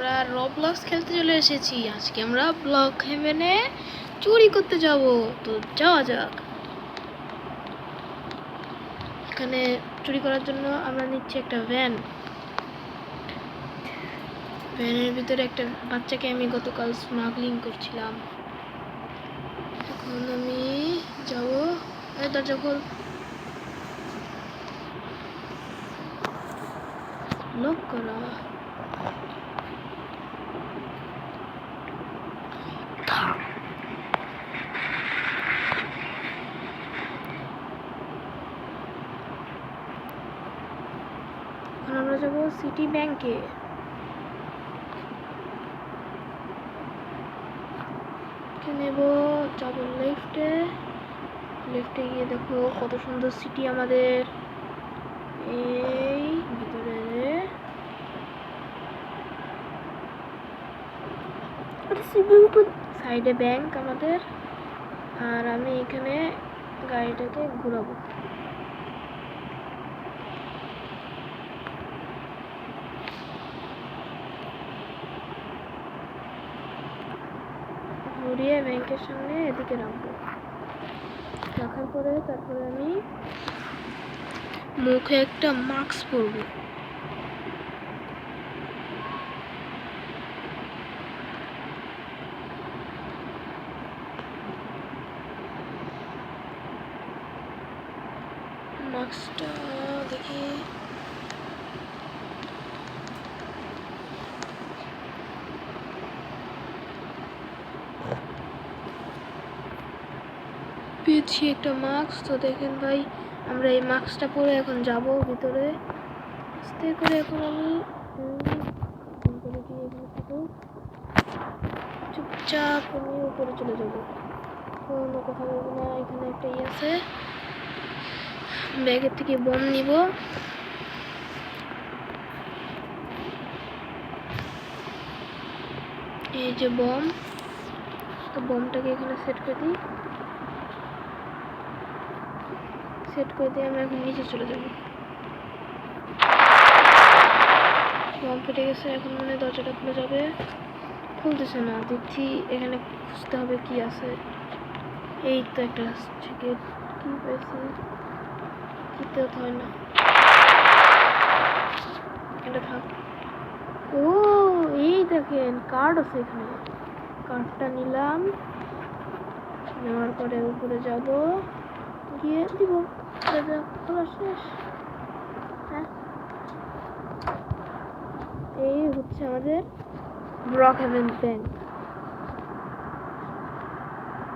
আমরা রবলক্স খেলতে চলে এসেছি। আজকে আমরা ব্লক হেভেনে চুরি করতে যাব। তো যাওয়া যাক। এখানে চুরি করার জন্য আমরা নিচ্ছি একটা ভ্যান। ভ্যানের ভিতরে একটা বাচ্চাকে আমি গতকাল স্মাগলিং করছিলাম। এখন আমি যাব। দরজা খোল। লক করা। আমরা যাব সিটি ব্যাংকে। নেব, যাবো লেফটে। লেফটে গিয়ে দেখো কত সুন্দর সিটি আমাদের। এই ভিতরে সাইডে ব্যাংক আমাদের। আর আমি এখানে গাড়িটাকে ঘুরাবো। ঘুরিয়ে ব্যাংকের সামনে এদিকে রাখবো। রাখার পরে তারপরে আমি মুখে একটা মাস্ক পরবো। মাস্কটা দেখি পেয়েছি একটা মাস্ক। তো দেখেন ভাই, আমরা এই মাস্কটা পরে এখন যাব ভিতরে। আস্তে করে এখন আমি চুপচাপ আমি উপরে চলে যাব। কোনো কথা বলবো না। এখানে একটা আছে, ব্যাগের থেকে বম নিব। এই যে বম। তো বমটাকে এখানে সেট করে দিই। সেট করে দিয়ে আমরা এখন নিচে চলে যাব। বম ফেটে গেছে। এখন মনে হয় দরজাটা খুলে যাবে। খুলতেছে না। দেখছি এখানে খুঁজতে হবে কি আছে। এই তো একটা টিকিট কি পেয়েছি। কিনতে হয় না, এটা থাক। ও এই দেখেন কার্ড আছে এখানে। কার্ডটা নিলাম। নেওয়ার পরে উপরে যাব, গিয়ে দিব। দরজা খোলা শেষ। হ্যাঁ, এই হচ্ছে আমাদের ব্লক হেভেন ব্যাংক।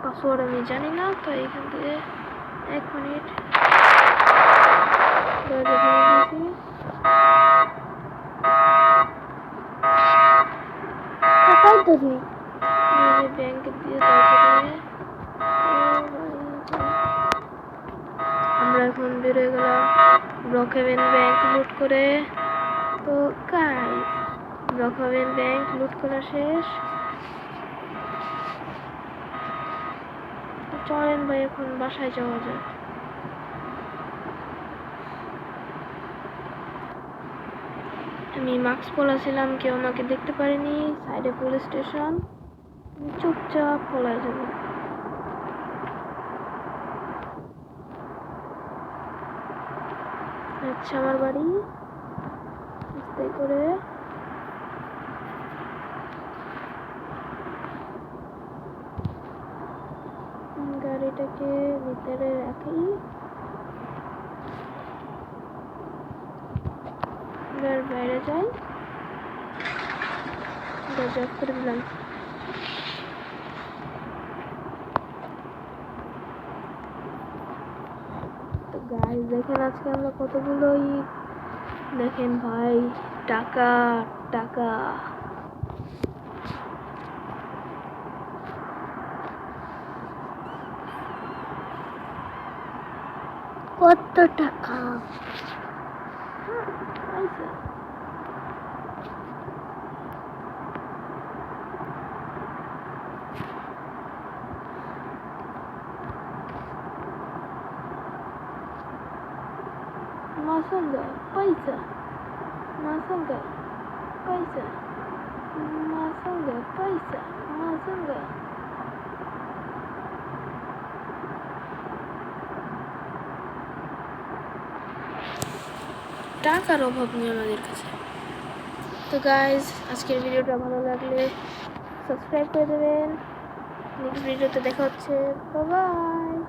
পাসওয়ার্ড আমি জানি না, তো এখান থেকে 1 মিনিট। দরজা ভেঙে দিয়েছি। ব্যাংকে দিয়ে আমরা এখন বেরোয় গেলাম ব্লক হেভেন ব্যাংক লুট করে। তো গাইস, ব্লক হেভেন ব্যাংক লুট করা শেষ। চলেন ভাই এখন বাসায় যাওয়া যায়। আমি মাস্ক পরেছিলাম, কেউ আমাকে দেখতে পারেনি। সাইডে পুলিশ স্টেশন। চুপচাপ পলায় যাব। আচ্ছা, আমার বাড়ি। আস্তে করে গাড়িটাকে ভিতরে রাখি। এবার বাইরে যাই। দরজা করে দিলাম। তো গাইস দেখেন আজকে আমরা কতগুলোই দেখেন ভাই, টাকা টাকা। কত টাকা মাসঙ্গা পয়সা, মাসঙ্গা পয়সা। দিছে সঙ্গে টাকার অভাব নেই আমাদের কাছে। তো গাইজ আজকের ভিডিওটা ভালো লাগলে সাবস্ক্রাইব করে দেবেন। নেক্সট ভিডিওতে দেখা হচ্ছে। Bye bye.